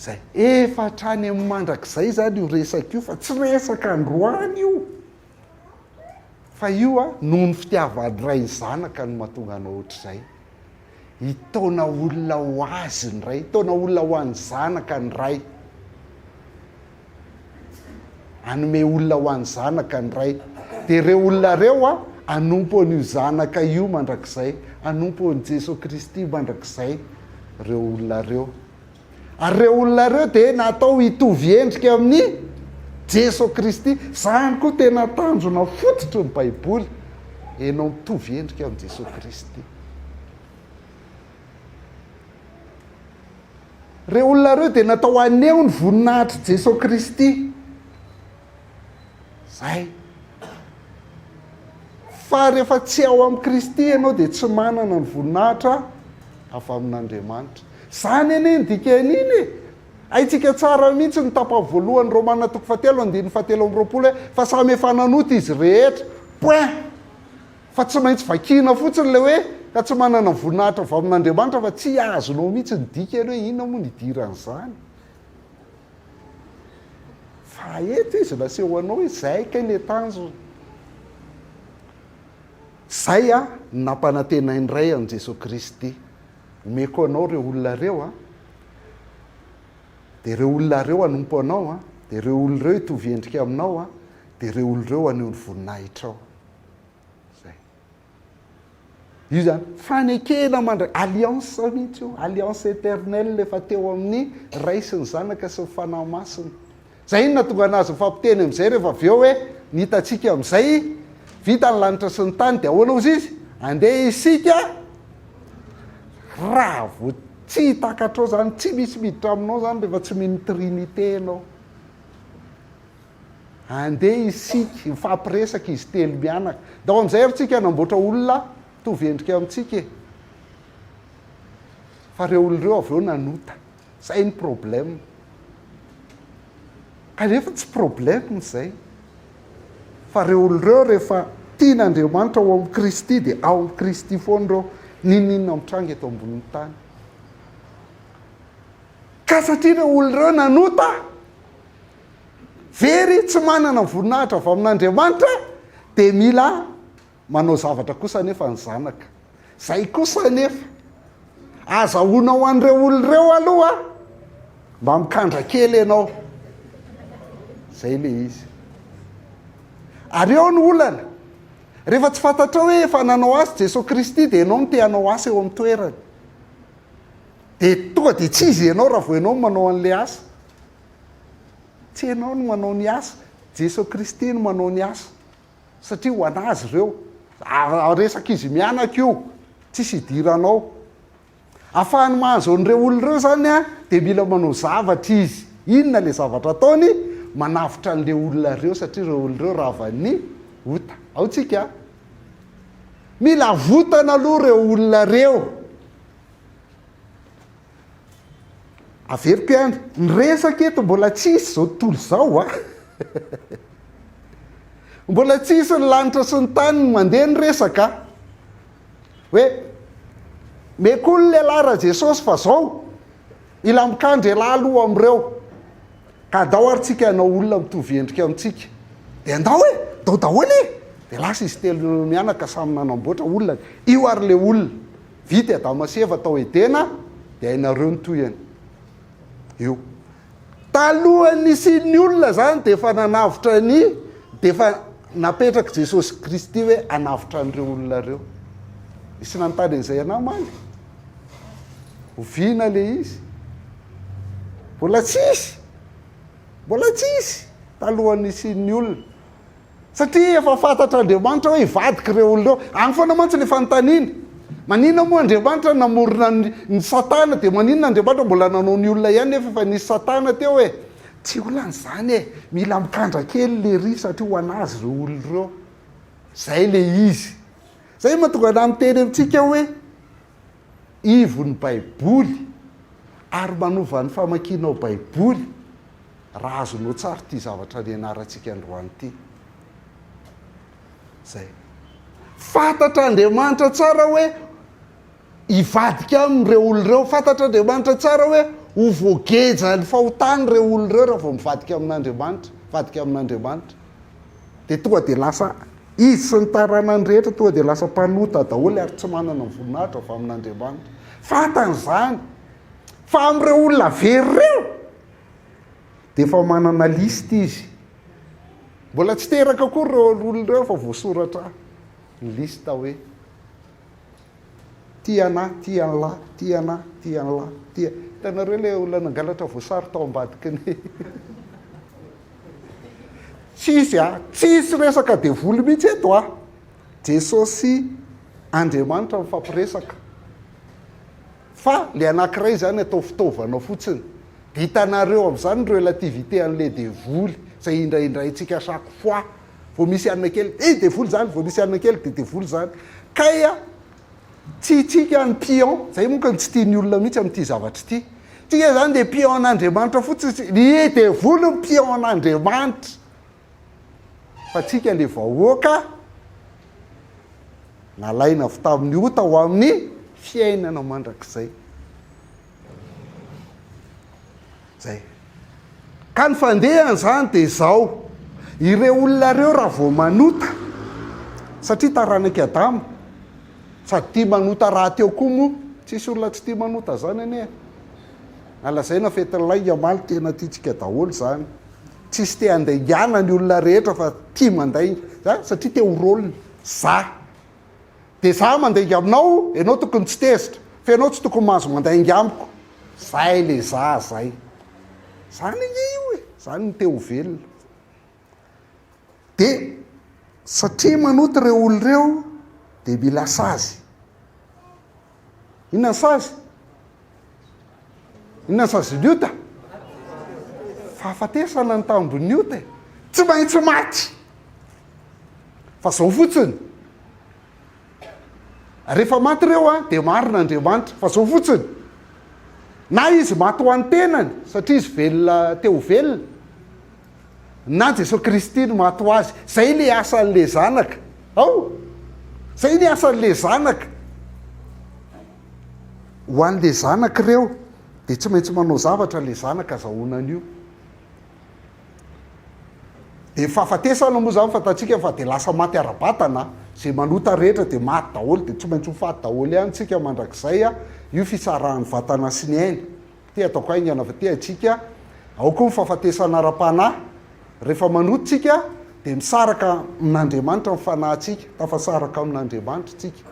zay efa trany amin'ny mandrakizay zany io resaka io fa tsy resaka androany io fa io a noho ny fitiavany ray ny zanaka no mahatonga anao ohatr'izay hitaona olona ho azy ny ray hitaona olona ho an'ny zanaka ny ray anome olona ho an'ny zanaka ny ray dia ireo olona reo a anompo an'io zanaka io mandrakizay anompo an'i Jesosy Kristy mandrakizay ireo olona reo ary ireo olona reo dia natao hitovy endrika amin'ny Jesosy Kristy zany koa tena tanjona fototry ny baiboly enao mitovy endrika amin'ny Jesosy Kristy ireo olona reo dia natao aneho ny voninahitry Jesosy Kristy zay fa rehefa tsy ao amin'ny Kristy ianao dia tsy manana ny voninahitra avy amin'Andriamanitra zany anie ndika an'iny aitsika tsara mihitsy ny tapany voalohany Romana 7:7 fa samy efa nanota izy rehetra point fa tsy maintsy vakina fotsiny le hoe ka tsy manana voninahitra avy amin'Andriamanitra fa tsy azonao mihitsy ny dikany hoe inona moa nidiran'izany fa eto izy naseho anao hoe zay ka le tanjona zay a nampanantena indray amin'i Jesosy Kristy omeko anao ireo olona reo a dia ireo olona reo anompo anao a dia ireo olona reo hitovy endrika aminao a dia ireo olona reo aneho ny voninahitra ao zay io zany fanekena alliance mihitsy io alliance éternelle efa teo amin'ny ray sy ny zanaka sy ny fanahy masina zay inona tonga anazy mifampiteny amin'izay rehefa avy eo hoe nitatsika amin'izay vita ny lanitra sy ny tany dia ahoana ozy izy andeha isika raha vo tsy hitakatrao zany tsy misy miditra aminao zany rehefa tsy mino trinité anao andeha isika mifampiresaka izy telo mianaka da ao amin'izay arytsika hanamboatra olona tovy endrika amintsika fa reo olona reo avy eo nanota zay ny problème kanefa tsy problème zay fa reo olona reo rehefa tian'Andriamanitra ao amin'ny Kristy dia ao amin'ny Kristy foana reo ninninona mitranga eto ambonin'ny tany ka satria reo olona reo nanota very tsy manana voninahitra avy amin'Andriamanitra dia mila manao zavatra kosa nefa ny zanaka zay kosa nefa azahoana ho an'ireo olona reo aloha mba mikandra kely ianao zay le izy ary eo ny olana rehefa tsy fantatra hoe efa nanao azy Jesosy Kristy dia ianao no te hanao asa eo amin'ny toerany dia tonga dia tsy izy ianao raha vo ianao no manao an'le asa tsy ianao no manao ny asa Jesosy Kristy no manao ny asa satria ho anazy ireo resaka izy mianaka io tsisy hidiranao ahafahany mahazo an'ireo olona ireo zany a dia mila manao zavatra izy inona le zavatra ataony manavitra an'le olona reo satria ireo olona reo raha van'ny ota ao tsika mila votana aloha ireo olona reo averiko ihany ny resaka eto mbola tsisy zao tontolo zao a mbola tsisy ny lanitra sy ny tany ny mandeha ny resaka hoe mekolo le lara Jesosy fa zao ila mikandry lahy aloha am'ireo ka dao ary tsika hanao olona mitovy endrika amintsika dia andao hoe dao daholy dia lasa izy telo mianaka samy nanamboatra olona io ary le olona vita adamaseva atao edena dia hainareo ny toyany io talohany sy ny olona zany dia efa nanavitra ny dia efa napetraka Jesosy Kristy hoe anavitra an'ireo olona reo isy nanontany an'izay ana maly oviana le izy mbola tsisy talohany sy ny olona satria efa fantatra Andriamanitra hoe hivadika ireo olona reo any foana mantsy le fanontaniana maninona moa Andriamanitra namorona ny satana dia maninona Andriamanitra mbola nanao ny olona ihany nefa efa nisy satana teo hoe tsy olan'izany e mila mikandra kely le ry satria ho anazy ireo olona reo zay le izy zay mahatonga na miteny amintsika hoe ivon'ny baiboly ary manova ny famakianao baiboly raha azonao tsara ty zavatra nianarantsika androany ity zay fantatra Andriamanitra tsara hoe hivadika amin'ireo olona reo fantatra Andriamanitra tsara hoe ho voageja ny fahotany reo olo reo raha vao mivadika amin'Andriamanitra, vadika amin'Andriamanitra. Dia tonga dia lasa izy sy ny taranany rehetra tonga dia lasa mpanota daholo ary tsy manana ny voninahitra avy amin'Andriamanitra. Fantan'izany fa amin'ireo olona very reo dia efa manana lista izy. Mbola tsy teraka koa reo olona reo fa voasoratra ny lista hoe tiana, tian'lahy, tiana, tian'lahy, tia. Hitanareo ilay olona nangalatra voasary tao ambadiky ny tsisy resaka devoly mihitsy eto a. Jesosy Andriamanitra mifampiresaka. Fa le anankiray zany atao fitaovana fotsiny. Dia hitanareo amin'izany ny relativité an'le devoly izay indraindrayntsika chaque fois. Vao misy anina kely, devoly zany, vao misy anina kely dia devoly zany. Kaya tsy tsika ny pion, zay moka tsy tiany olona mihitsy amin'ity zavatra ity. Tsika zany dia pion an'Andriamanitra fotsiny, ny devoly ny pion an'Andriamanitra. Fa tsika le vahoaka nalaina avy tamin'ny ota ho amin'ny fiainana mandrakizay. Zay. Ka ny fandehany zany dia izao, ireo olona reo raha vao manota, satria taranaka Adamo, sady tia manota raha teo koa moa, tsisy olona tsy tia manota zany anie. Nalazaina fetin'ilay amaly tena tiatsika daholo zany. Tsisy te andaingana ny olona rehetra fa tia mandainga, satria te horolony za. Dia za mandainga aminao, ianao tokony tsy tezitra, fa ianao tsy tokony mahazo mandainga amiko. Zay le za zay. Zany io e, zany ny teo velona. Dia satria manota ireo olo reo, dia mila sazy. Inona sazy? Inona sazy ny ota? Fahafatesana ny tambon'ny ota e. Tsy maintsy maty. Fa zao fotsiny. Rehefa maty reo a, dia marina Andriamanitra. Fa zao fotsiny. Na izy maty ho an'ny tenany, satria izy velona teo velona. Na Jesosy Kristy no maty ho azy. Zay le asan'le zanaka. Zay le asan'le zanaka. Ho an'le zanaka reo, dia tsy maintsy manao zavatra le zanaka azahoanan'io. Dia fahafatesana moa zany fantatsika fa dia lasa maty ara-batana. Zay manota rehetra dia maty daholo, dia tsy maintsy ho faty daholo ihany tsika mandrakizay a. Io fisarahan'ny vatana sy ny aina. Ty ataoko aingana fa ty atsika. Ao koa ny fahafatesana ara-panahy. Rehefa manota tsika dia misaraka amin'Andriamanitra ny fanahintsika. Tafasaraka amin'Andriamanitra tsika.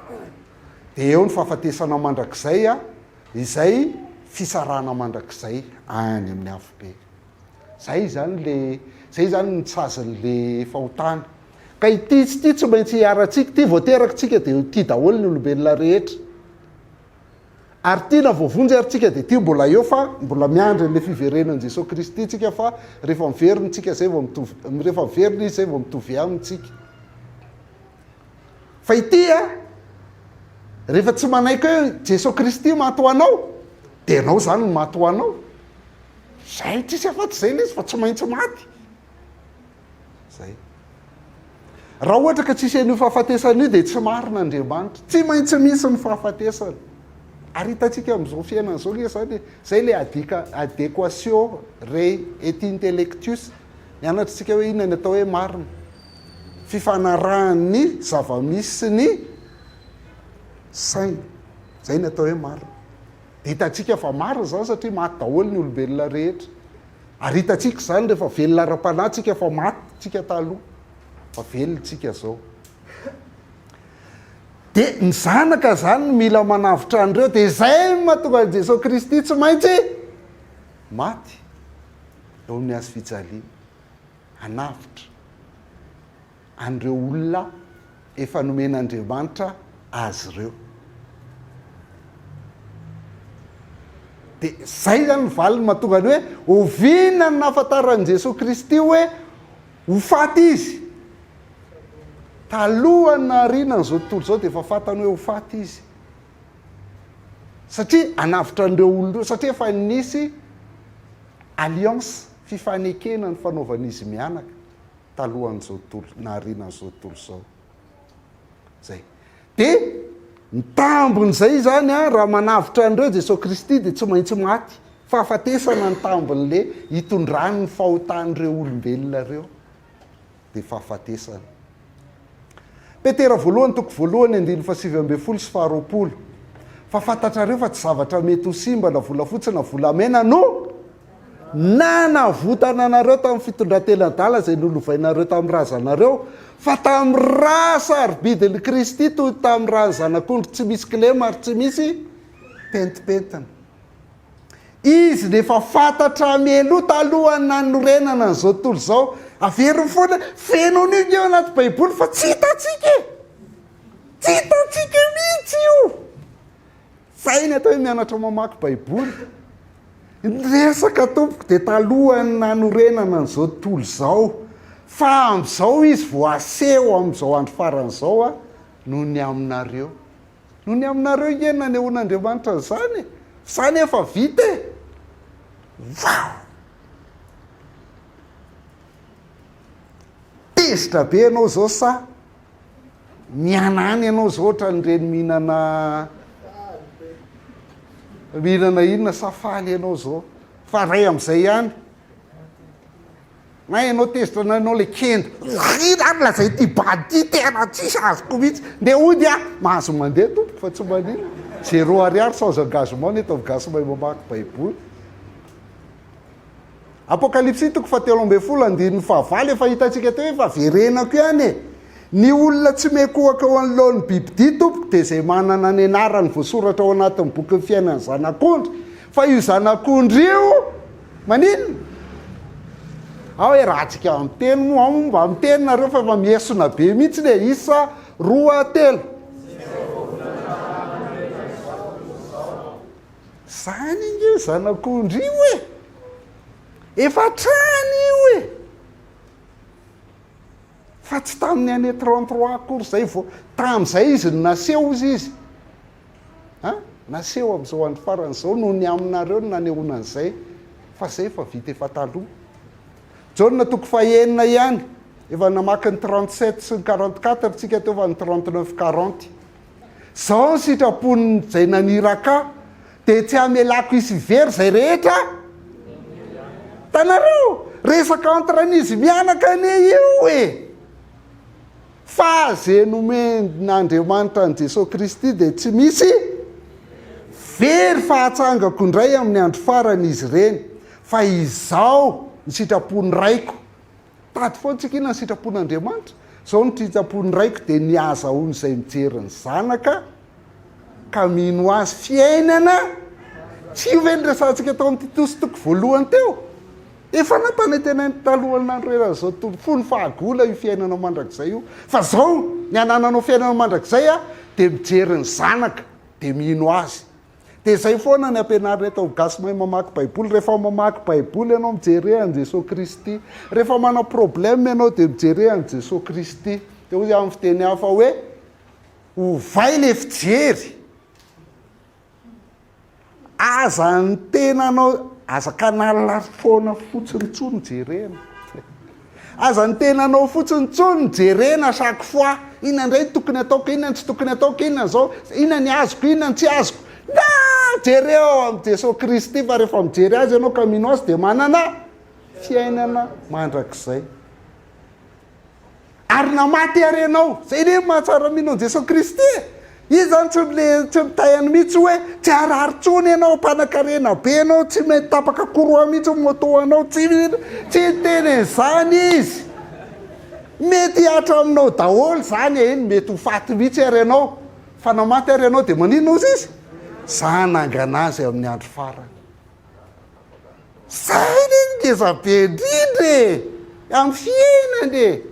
Dia eo ny fahafatesana mandrakizay a, izay fisarahana mandrakizay any amin'ny hafobe. Zay zany ny tsazin'le fahotana. Ka ity tsy maintsy hiaratsika, ty voateraka tsika dia ty daholo ny olombelona rehetra. Ary ty na voavonjy ary tsika dia ty mbola eo fa mbola miandry le fiverenan'i Jesosy Kristy tsika fa rehefa miveriny tsika zay vao mitovy, rehefa miveriny izy zay vao mitovy aminy tsika. Fa ity a, rehefa tsy manaiky hoe Jesosy Kristy maty ho anao, dia ianao zany no maty ho anao. Zay tsisy afaty zay le izy fa tsy maintsy maty. Zay. Raha ohatra ka tsisy an'io fahafatesana io dia tsy marina Andriamanitra. Tsy maintsy misy ny fahafatesana. Ary hitantsika amin'izao fiainana izao le zany, zay le adéquation et intellectus. Mianatra tsika hoe inona ny atao hoe marina. Fifanarahan'ny zava-misy sy ny saingy. Zay ny atao hoe marina. Dia hitantsika fa marina zany satria maty daholo ny olombelona rehetra. Ary hitantsika zany rehefa velona ara-panahy tsika fa maty tsika taloha. Fa velona tsika zao. Dia ny zanaka zany mila manavitra an'ireo, dia izay mahatonga an'i Jesosy Kristy tsy maintsy maty eo amin'ny hazo fijaliana. Hanavitra an'ireo olona efa nomen'Andriamanitra azy ireo. Dia zay zany ny valiny mahatonga ny hoe oviana ny nahafantaran'i Jesosy Kristy hoe ho faty izy. Taloha ny nahariana n'izao tontolo izao dia efa fantany hoe ho faty izy. Satria hanavitra an'ireo olona, satria efa nisy alliance, fifanekena ny fanaovan'izy mianaka talohan'izao tontolo, nahariana n'izao tontolo izao. Zay. Dia ny tambon'izay zany a, raha manavitra an'ireo Jesosy Kristy dia tsy maintsy maty. fahafatesana ny tambin'le hitondrany ny fahotan'ireo olombelona reo dia fahafatesana. Petera voalohany toko voalohany 9:7 sy 12. Fa fantatrareo fa tsy zavatra mety ho simba na volafotsy na volamena no nanavotana anareo tamin'ny fitondran-telan-dala izay nolovainareo tamin'ny razanareo, fa tamin'ny raha sarobidin'i Kristy toy tamin'ny raha ny zanak'ondry tsy misy kilema ary tsy misy pentipentina. Izy nefa fantatra melo talohany nanorenana n'izao tontolo izao. Averiny foana feno an'io eo anaty baiboly fa tsy hitantsika mihitsy io. Sainy atao hoe mianatra mamaky baiboly. Resaka tompoko dia talohany nanorenana n'izao tontolo izao, fa amin'izao izy voaseho amin'izao andro faran'izao a noho ny aminareo. Noho ny aminareo igeny nanehoan'Andriamanitra n'izany. Zany efa vita e. Vao! Tezitra be ianao zao sa mianany ianao zao ohatran'ireny mihinana inona safaly ianao zao, fa ray amin'izay ihany. Na ianao tezitra na ianao le kenda ary lazay ty bady tena tsisy azoko mihitsy nde ody a mahazo mandeha tompoko fa tsy manina 0 ariary sans engagement ny eto gasy mahay mamaky baiboly. Apokalipsy toko 17:15 efa hitantsika teo efa verenako ihany e. Ny olona tsy mekohaka eo anoloan'ny bibidia tompoko dia izay manana ny anarany voasoratra ao anatin'ny boky ny fiainan'ny zanak'ondry, fa io zanak'ondry io maninona? Ao hoe raha tsika amin'ny teny moa mba amin'ny teny nareo fa efa miesona be mihitsy le isa 2-3. Zany inge zanak'ondry io e. Efa trany io e. Fa tsy tamin'ny année 33 akory zay vao tamin'izay izy naseho izy. Naseho amin'izao andro faran'izao noho ny aminareo no nanehoanan'izay. Fa zay efa vita efa taloha. Jaona toko 9 ihany efa namaky ny 37 sy ny 44 tsika teo fa ny 39-40. Zao ny sitrapony izay naniraka dia tsy hamelako izy very zay rehetra tanareo. Resaka entran'izy mianaka ane io e. Fa zay nomen'Andriamanitra ny Jesosy Kristy dia tsy misy very fahatsangako indray amin'ny andro farany izy ireny. Fa izao ny sitrapony raiko. Tady foana tsika inona ny sitrapon'Andriamanitra. Zao ny sitrapony raiko dia ny hahazoany izay mijery ny zanaka ka mino azy fiainana. Tsy io ve ny resantsika tao amin'ny Titosy toko voalohany teo. Efa nampanetena talohany nandroerana zao tontolo fony fahagola io fiainana mandrakizay io. Fa zao ny anananao fiainana mandrakizay a dia mijery ny zanaka dia mino azy. Dia zay foana ny ampianarina eto gasy mahay mamaky baiboly. Rehefa mamaky baiboly ianao mijery an'i Jesosy Kristy. Rehefa manao problème ianao dia mijery an'i Jesosy Kristy. Dia hoy amin'ny fiteny hafa hoe ovay le fijery. Aza ny tenanao azaka nalina foana fotsiny tsony jerena. Aza ny tenanao fotsiny tsony jerena chaque fois. Inona indray tokony ataoko, inona tsy tokony ataoko, inona zao, inona ny azoko, inona tsy azoko. Jereo amin'ny Jesosy Kristy fa rehefa mijery azy ianao ka mino azy dia manana fiainana mandrakizay. Ary namaty ary ianao. Zay ne mahatsara mino an'i Jesosy Kristy. Izy zany tsy mitayany mihitsy hoe tsy arary tsony ianao, mpanan-karena be ianao, tsy mety tapaka koroa mihitsy moto anao, tsy teny zany izy. Mety hatra aminao daholo zany eny, mety ho faty mihitsy ary ianao. Fa namaty ary ianao dia maninona ozy izy? Zanangana azy amin'ny andro farany. Zay ny ngeza be indrindra e, amin'ny fiainany e.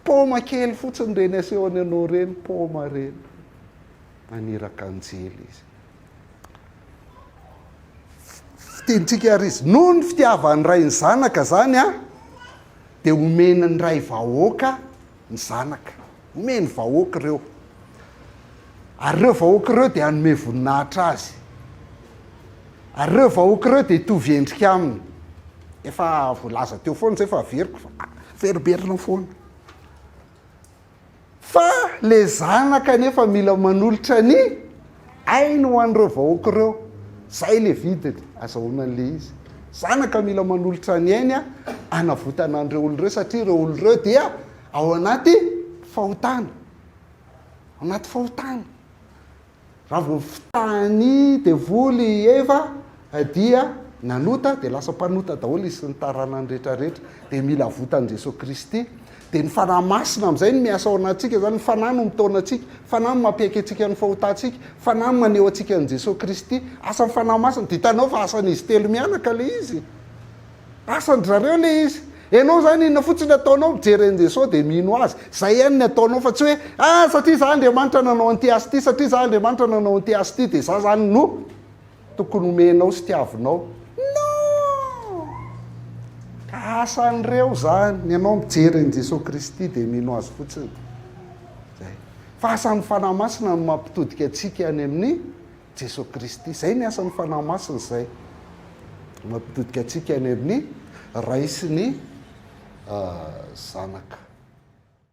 Paoma kely fotsiny reny asehony ianao reny, paoma reny. Maniraka anjely izy. Fitenitsika ary izy. Noho ny fitiavany ray ny zanaka zany a, dia omeny ny ray vahoaka ny zanaka. Omeny vahoaka ireo. Ary ireo vahoaka ireo dia hanome voninahitra azy. Ary ireo vahoaka ireo dia hitovy endrika aminy. Efa voalaza teo foana zay fa averiko fa veriberina foana. Fa le zanaka nefa mila manolotra ny ainy ho an'ireo vahoaka ireo. zay le vidiny azahoanan'le izy. Zanaka mila manolotra ny ainy a anavotana an'ireo oloreo satria ireo oloreo dia ao anaty fahotana, ao anaty fahotana. Raha vao fitany devoly eva dia nanota de lasa mpanota daholo izy sy ny taranany rehetrarehetra, de mila votan'i Jesosy Kristy. De ny fanahy masina amin'izay ny miasa ao anatsika zany, ny fanahy no mitona atsika, fanahy no mampiaiky atsika ny fahotantsika, fanahy no maneho atsika ny Jesosy Kristy. Asan'ny fanahy masina de hitanao fa asan'izy telo mianaka le izy, asany zareo le izy. Ianao zany inona fotsiny ataonao mijery an'i Jesosy de mino azy, zay ihany ny ataonao fa tsy hoe satria za Andriamanitra nanao an'ity asy ty, satria za Andriamanitra nanao an'ity asy ty de za zany no tokony omenao sy tiavinao. Asan'ireo zany ny anao mijery an'i Jesosy Kristy de mino azy fotsiny. Zay. Fa asan'ny fanahy masina no mampitodika atsika any amin'ny Jesosy Kristy. Zay ny asan'ny fanahy masina zay. Mampitodika atsika any amin'ny ray sy ny zanaka.